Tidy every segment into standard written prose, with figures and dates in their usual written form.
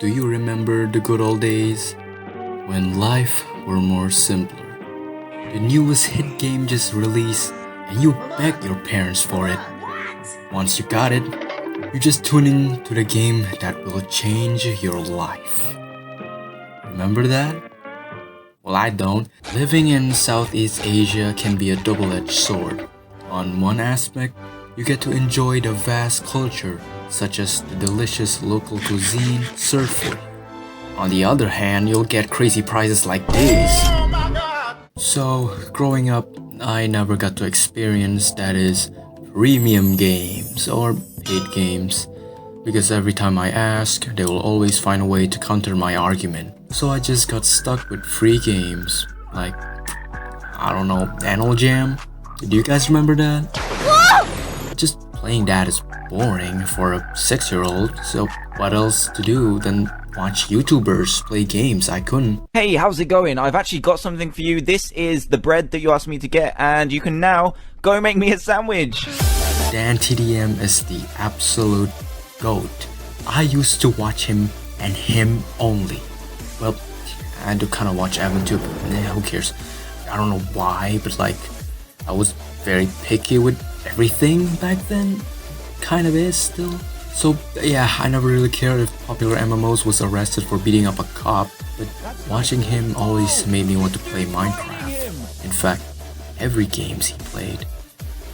do you remember the good old days? When life were more simpler. The newest hit game just released and you begged your parents for it. Once you got it, you just tune in to the game that will change your life. Remember that? Well, I don't. Living in Southeast Asia can be a double-edged sword. On one aspect, you get to enjoy the vast culture, such as the delicious local cuisine served for you. On the other hand, you'll get crazy prices like these. So, growing up, I never got to experience, that is, premium games or paid games. Because every time I ask, they will always find a way to counter my argument. So I just got stuck with free games, like, I don't know, Animal Jam? Do you guys remember that? Just playing that is boring for a 6-year-old, so what else to do than watch YouTubers play games? I couldn't. Hey, how's it going? I've actually got something for you. This is the bread that you asked me to get, and you can now go make me a sandwich. DanTDM is the absolute GOAT. I used to watch him and him only. Well, I do kind of watch Evan too, but who cares? I don't know why, but like, I was very picky with everything back then. Kind of is still. So yeah, I never really cared if popular MMOs was arrested for beating up a cop, but watching him always made me want to play Minecraft. In fact, every games he played.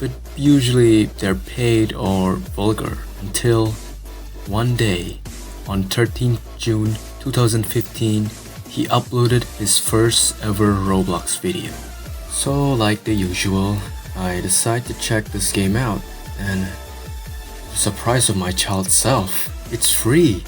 But usually they're paid or vulgar until one day, on 13th June 2015, he uploaded his first ever Roblox video. So like the usual, I decided to check this game out, and to the surprise of my child self, it's free!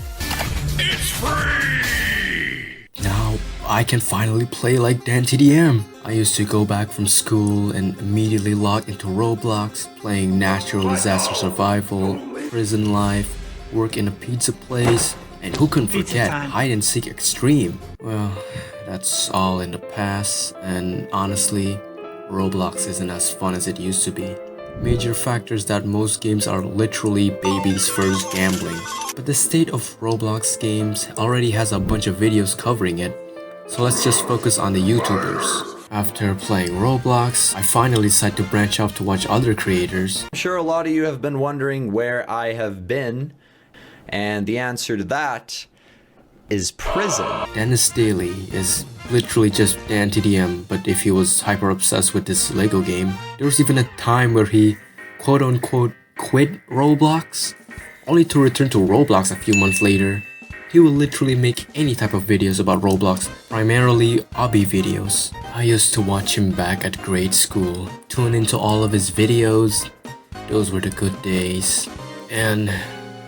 It's free! Now I can finally play like DanTDM. I used to go back from school and immediately log into Roblox, playing natural disaster survival, prison life, work in a pizza place, and who couldn't forget hide and seek extreme? Well, that's all in the past, and honestly, Roblox isn't as fun as it used to be. Major factors that most games are literally baby's first gambling. But the state of Roblox games already has a bunch of videos covering it, so let's just focus on the YouTubers. After playing Roblox, I finally decided to branch off to watch other creators. I'm sure a lot of you have been wondering where I have been, and the answer to that is prison. DenisDaily is literally just DanTDM, but if he was hyper obsessed with this Lego game. There was even a time where he quote-unquote quit Roblox, only to return to Roblox a few months later. He will literally make any type of videos about Roblox, primarily obby videos. I used to watch him back at grade school, tune into all of his videos. Those were the good days. And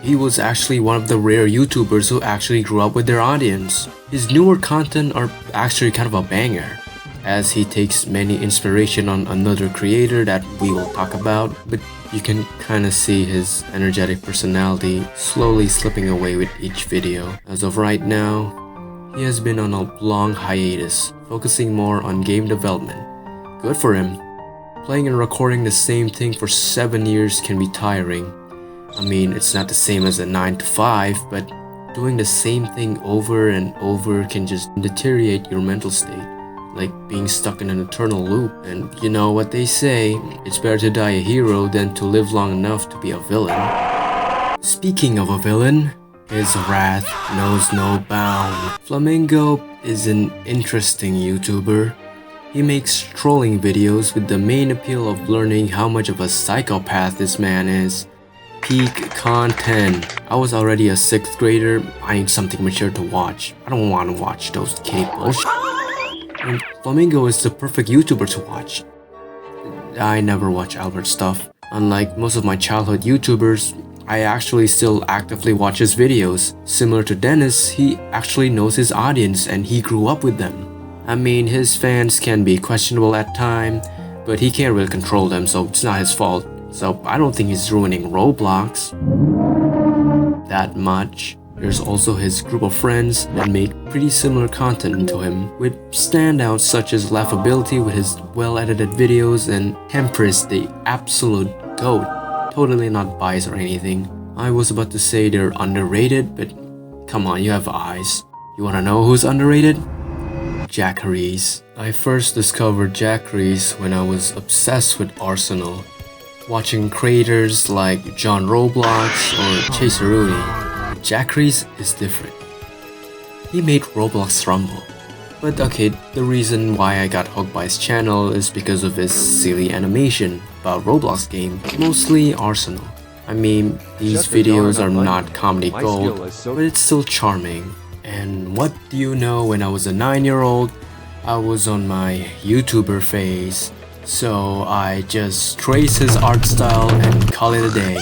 he was actually one of the rare YouTubers who actually grew up with their audience. His newer content are actually kind of a banger, as he takes many inspiration on another creator that we will talk about, but you can kind of see his energetic personality slowly slipping away with each video. As of right now, he has been on a long hiatus, focusing more on game development. Good for him. Playing and recording the same thing for 7 years can be tiring. I mean, it's not the same as a 9 to 5, but doing the same thing over and over can just deteriorate your mental state, like being stuck in an eternal loop. And you know what they say, it's better to die a hero than to live long enough to be a villain. Speaking of a villain, his wrath knows no bound. Flamingo is an interesting YouTuber. He makes trolling videos with the main appeal of learning how much of a psychopath this man is. Peak content. I was already a 6th grader. I need something mature to watch. I don't want to watch those kiddie bullshit. And Flamingo is the perfect YouTuber to watch. I never watch Albert stuff. Unlike most of my childhood YouTubers, I actually still actively watch his videos. Similar to Denis, he actually knows his audience and he grew up with them. I mean, his fans can be questionable at times, but he can't really control them, so it's not his fault. So I don't think he's ruining Roblox that much. There's also his group of friends that make pretty similar content to him, with standouts such as Laughability with his well-edited videos and Tempress, the absolute GOAT. Totally not biased or anything. I was about to say they're underrated, but Come on, you have eyes. You wanna know who's underrated? Jackeryz. I first discovered Jackeryz when I was obsessed with Arsenal, watching creators like John Roblox or Chaseruni. Jackeryz is different. He made Roblox rumble. But okay, the reason why I got hooked by his channel is because of his silly animation about Roblox game, mostly Arsenal. I mean, these videos are not comedy gold, but it's still charming. And what do you know, when I was a 9-year-old, I was on my YouTuber phase, so I just trace his art style and call it a day.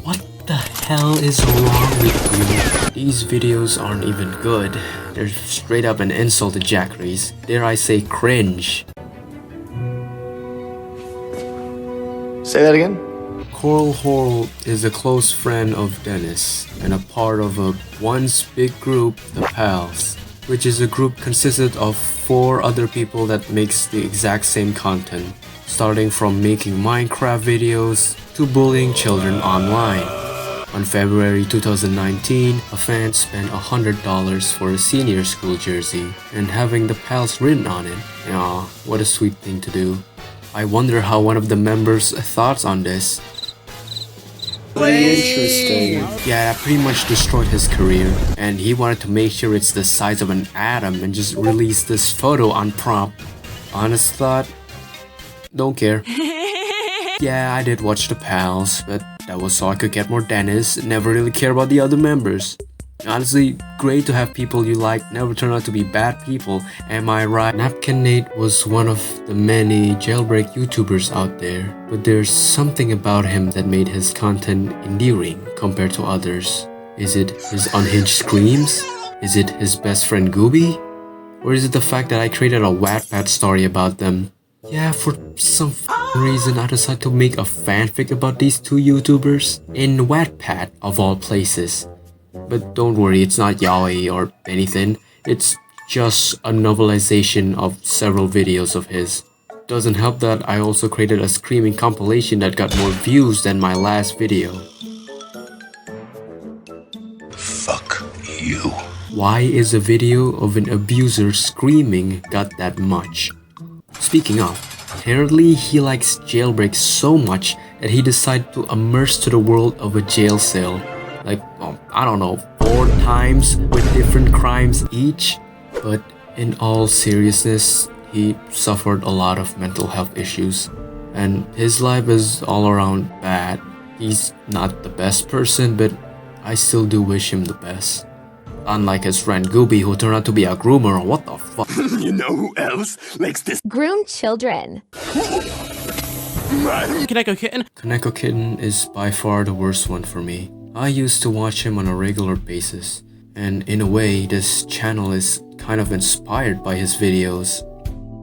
What the hell is wrong with you? These videos aren't even good. They're straight up an insult to Jackeryz. Dare I say cringe. Say that again? CorlHorl is a close friend of Denis and a part of a once big group, the Pals, which is a group consisted of 4 other people that makes the exact same content, starting from making Minecraft videos to bullying children online. On February 2019, a fan spent $100 for a senior school jersey and having the Pals written on it. Aw, what a sweet thing to do. I wonder how one of the members' thoughts on this. Interesting. Yeah, that pretty much destroyed his career, and he wanted to make sure it's the size of an atom and just release this photo on prompt. Honest thought? Don't care. Yeah, I did watch the Pals, but that was so I could get more Denis, never really care about the other members. Honestly, great to have people you like never turn out to be bad people, am I right? NapkinNate was one of the many jailbreak YouTubers out there, but there's something about him that made his content endearing compared to others. Is it his unhinged screams? Is it his best friend Gooby? Or is it the fact that I created a Wattpad story about them? Yeah, for some reason I decided to make a fanfic about these 2 YouTubers in Wattpad of all places. But don't worry, it's not yaoi or anything, it's just a novelization of several videos of his. Doesn't help that I also created a screaming compilation that got more views than my last video. Fuck you. Why is a video of an abuser screaming got that much? Speaking of, apparently he likes jailbreak so much that he decided to immerse to the world of a jail cell. Like, I don't know, 4 times with different crimes each. But in all seriousness, he suffered a lot of mental health issues. And his life is all around bad. He's not the best person, but I still do wish him the best. Unlike his friend Gooby, who turned out to be a groomer. What the fuck? You know who else likes this? Groom children. KonekoKitten. KonekoKitten is by far the worst one for me. I used to watch him on a regular basis, and in a way, this channel is kind of inspired by his videos.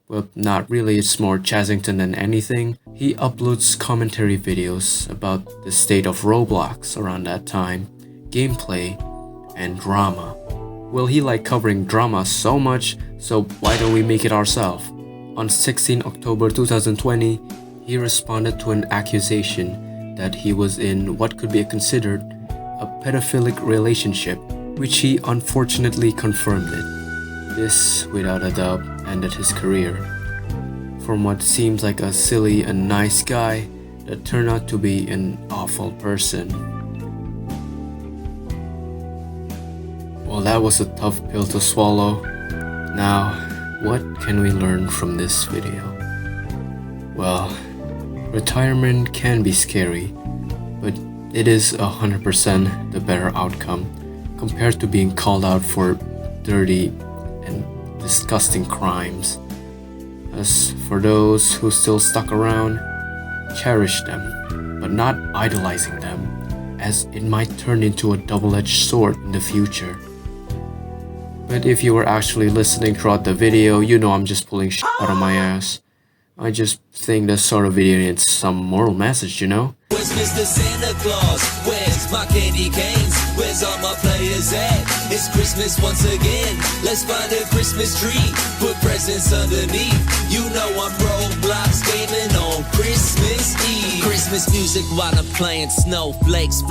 Well, not really, it's more Chazington than anything. He uploads commentary videos about the state of Roblox around that time, gameplay, and drama. Well, he liked covering drama so much, so why don't we make it ourselves? On 16 October 2020, he responded to an accusation that he was in what could be considered a pedophilic relationship, which he unfortunately confirmed it. This, without a doubt, ended his career. From what seems like a silly and nice guy that turned out to be an awful person. Well, that was a tough pill to swallow. Now, what can we learn from this video? Well, retirement can be scary, but it is 100% the better outcome compared to being called out for dirty and disgusting crimes. As for those who still stuck around, cherish them, but not idolizing them, as it might turn into a double-edged sword in the future. But if you were actually listening throughout the video, you know I'm just pulling shit out of my ass. I just think this sort of video needs some moral message, you know? Where's Mr. Santa Claus? Where's my candy canes? Where's all my players at? It's Christmas once again. Let's find a Christmas tree. Put presents underneath. You know I'm Roblox gaming on Christmas Eve. Christmas music while I'm playing snowflakes.